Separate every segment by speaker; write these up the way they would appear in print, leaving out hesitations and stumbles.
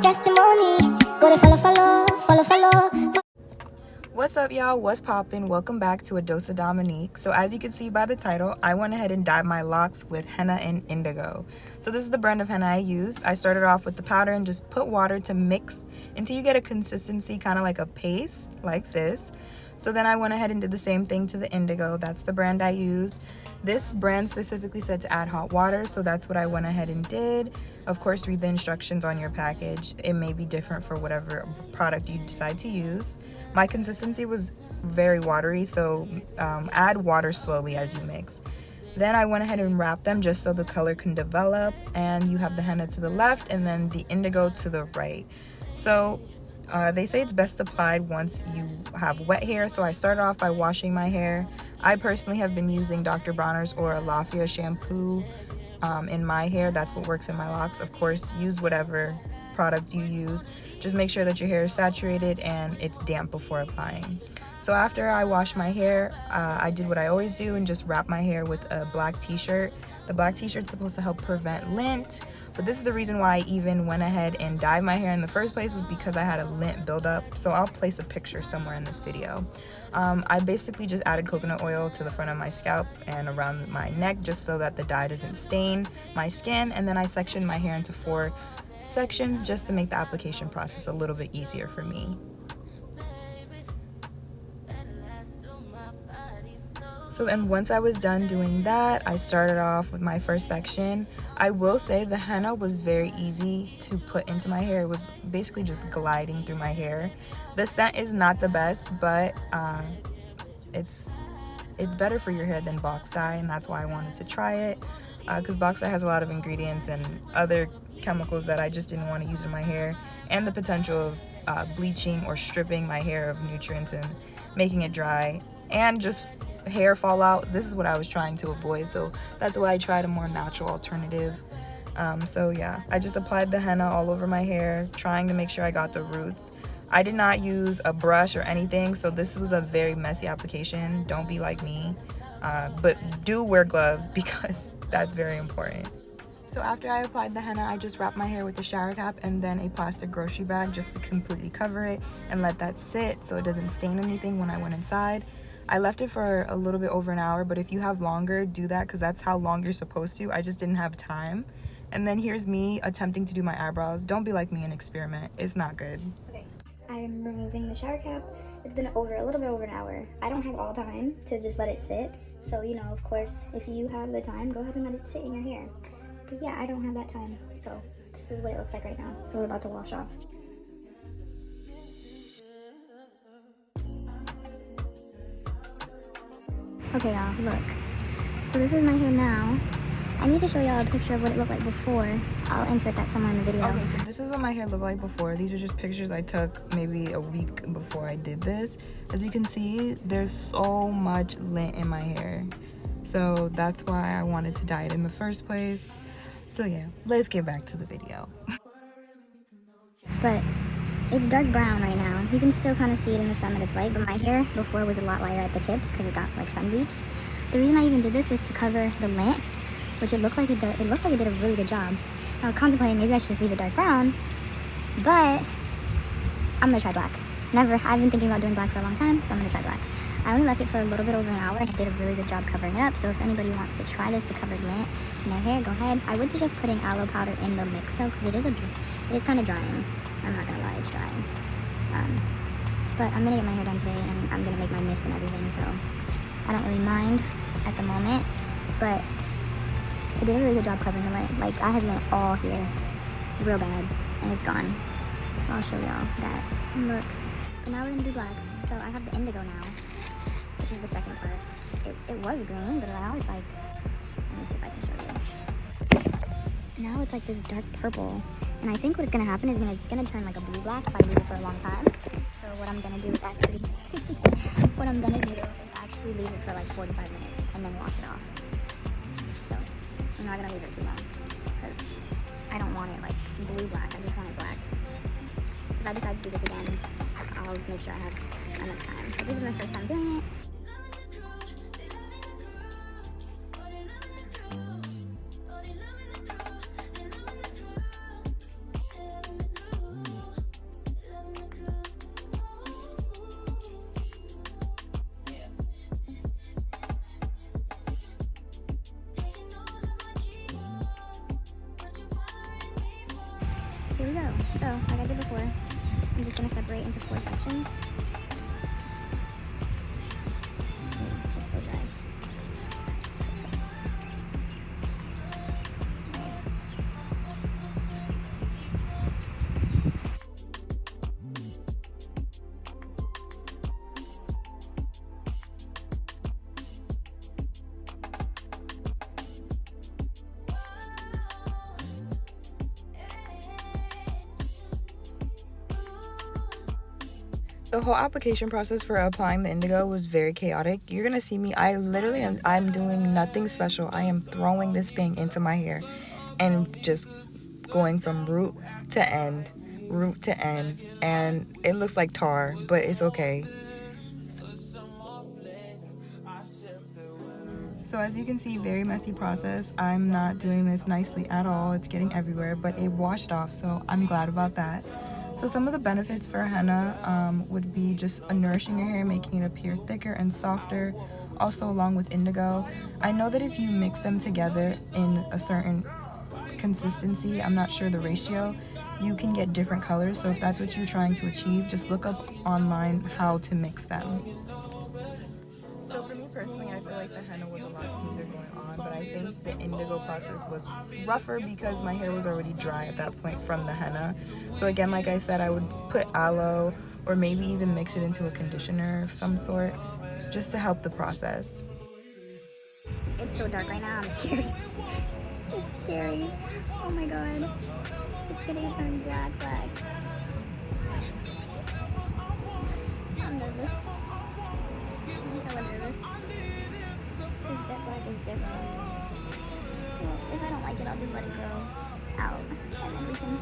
Speaker 1: testimony. Go to follow.
Speaker 2: What's up, y'all? What's poppin'? Welcome back to A Dose of Dominique. So as you can see by the title, I went ahead and dyed my locks with henna and indigo. So this is the brand of henna I used. I started off with the powder and just put water to mix until you get a consistency kind of like a paste like this. So then I went ahead and did the same thing to the indigo. That's the brand I use. This brand specifically said to add hot water, so that's what I went ahead and did. Of course, read the instructions on your package. It may be different for whatever product you decide to use. My consistency was very watery, so add water slowly as you mix. Then I went ahead and wrapped them just so the color can develop, and you have the henna to the left and then the indigo to the right. So they say it's best applied once you have wet hair, so I started off by washing my hair. I personally have been using Dr. Bronner's or a Lafia shampoo in my hair. That's what works in my locks. Of course, use whatever product you use. Just make sure that your hair is saturated and it's damp before applying. So after I washed my hair, I did what I always do and just wrap my hair with a black t-shirt. The black t-shirt's supposed to help prevent lint, but this is the reason why I even went ahead and dyed my hair in the first place, was because I had a lint buildup. So I'll place a picture somewhere in this video. I basically just added coconut oil to the front of my scalp and around my neck just so that the dye doesn't stain my skin, and then I sectioned my hair into 4 sections just to make the application process a little bit easier for me. So then once I was done doing that, I started off with my first section. I will say the henna was very easy to put into my hair. It was basically just gliding through my hair. The scent is not the best, but it's better for your hair than box dye, and that's why I wanted to try it, because box dye has a lot of ingredients and other chemicals that I just didn't want to use in my hair, and the potential of bleaching or stripping my hair of nutrients and making it dry and just hair fallout. This is what I was trying to avoid, so that's why I tried a more natural alternative. So yeah, I just applied the henna all over my hair, trying to make sure I got the roots. I did not use a brush or anything, so this was a very messy application. Don't be like me, but do wear gloves because that's very important. So after I applied the henna, I just wrapped my hair with a shower cap and then a plastic grocery bag just to completely cover it and let that sit so it doesn't stain anything when I went inside. I left it for a little bit over an hour, but if you have longer, do that, because that's how long you're supposed to. I just didn't have time. And then here's me attempting to do my eyebrows. Don't be like me and experiment. It's not good.
Speaker 1: Okay, I'm removing the shower cap. It's been a little bit over an hour. I don't have all time to just let it sit. So, you know, of course, if you have the time, go ahead and let it sit in your hair. But yeah, I don't have that time. So this is what it looks like right now. So we're about to wash off. Okay, y'all, look. So this is my hair now. I need to show y'all a picture of what it looked like before. I'll insert that somewhere in the video.
Speaker 2: Okay, so this is what my hair looked like before. These are just pictures I took maybe a week before I did this. As you can see, there's so much lint in my hair. So that's why I wanted to dye it in the first place. So yeah, let's get back to the video.
Speaker 1: But it's dark brown right now. You can still kind of see it in the sun that it's light, but my hair before was a lot lighter at the tips because it got like sun bleached. The reason I even did this was to cover the lint, which it looked like it did a really good job. I was contemplating maybe I should just leave it dark brown, but I'm gonna try black. I've been thinking about doing black for a long time, so I'm gonna try black. I only left it for a little bit over an hour and it did a really good job covering it up. So if anybody wants to try this to cover lint in their hair, go ahead. I would suggest putting aloe powder in the mix though, because it is kind of drying. I'm not gonna lie, it's drying. But I'm gonna get my hair done today and I'm gonna make my mist and everything, so I don't really mind at the moment. But it did a really good job covering the lint. Like, I had lint all here, real bad, and it's gone. So I'll show y'all that. Look. But now we're gonna do black. So I have the indigo now, which is the second part. It was green, but now it's like, let me see if I can show you. Now it's like this dark purple. And I think what's gonna happen is it's gonna turn like a blue black if I leave it for a long time. So what I'm gonna do is actually, leave it for like 45 minutes and then wash it off. So I'm not gonna leave it too long because I don't want it like blue black. I just want it black. If I decide to do this again, I'll make sure I have enough time. But this is my first time doing it. here we go. So, like I did before, I'm just gonna separate into 4 sections. Ooh, it's so dry.
Speaker 2: The whole application process for applying the indigo was very chaotic. You're gonna see me, I'm doing nothing special. I am throwing this thing into my hair and just going from root to end, and it looks like tar, but it's okay. So as you can see, very messy process. I'm not doing this nicely at all. It's getting everywhere, but it washed off, so I'm glad about that. So some of the benefits for henna would be just nourishing your hair, making it appear thicker and softer, also along with indigo. I know that if you mix them together in a certain consistency, I'm not sure the ratio, you can get different colors. So if that's what you're trying to achieve, just look up online how to mix them. So for me personally, I feel like the henna was a lot smoother going on, but I think the indigo process was rougher because my hair was already dry at that point from the henna. So again, like I said, I would put aloe or maybe even mix it into a conditioner of some sort just to help the process.
Speaker 1: It's so dark right now, I'm scared. It's scary. Oh my god. It's gonna turn black. I'm nervous. I'm hella nervous. Because jet black is different. Well, if I don't like it, I'll just let it grow out. And then we can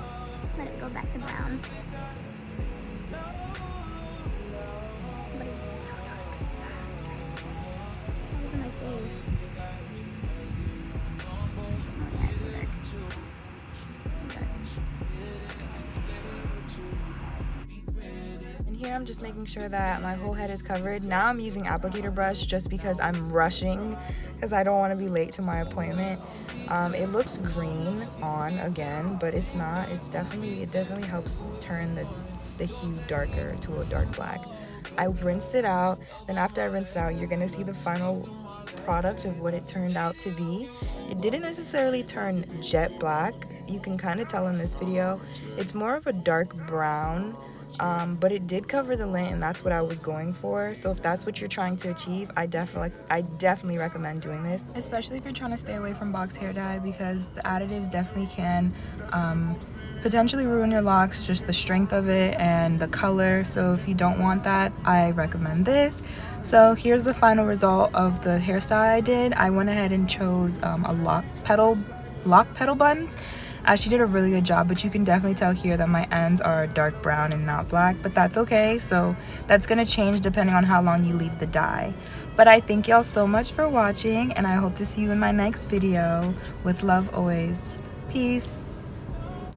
Speaker 1: let it go back to brown. But it's so dark. It's all over my face. Oh yeah, it's so dark. It's so dark.
Speaker 2: And here I'm just making sure that my whole head is covered. Now I'm using applicator brush just because I'm rushing because I don't want to be late to my appointment. It looks green on again, but it's not. It definitely helps turn the hue darker to a dark black. I rinsed it out. Then after I rinsed it out, you're gonna see the final product of what it turned out to be. It didn't necessarily turn jet black. You can kind of tell in this video. It's more of a dark brown. But it did cover the lint, and that's what I was going for. So if that's what you're trying to achieve, I definitely recommend doing this, especially if you're trying to stay away from box hair dye, because the additives definitely can potentially ruin your locks, just the strength of it and the color. So if you don't want that, I recommend this. So here's the final result of the hairstyle I did. I went ahead and chose a lock petal buns. She did a really good job, but you can definitely tell here that my ends are dark brown and not black, but that's okay. So that's gonna change depending on how long you leave the dye. But I thank y'all so much for watching, and I hope to see you in my next video. With love always. Peace.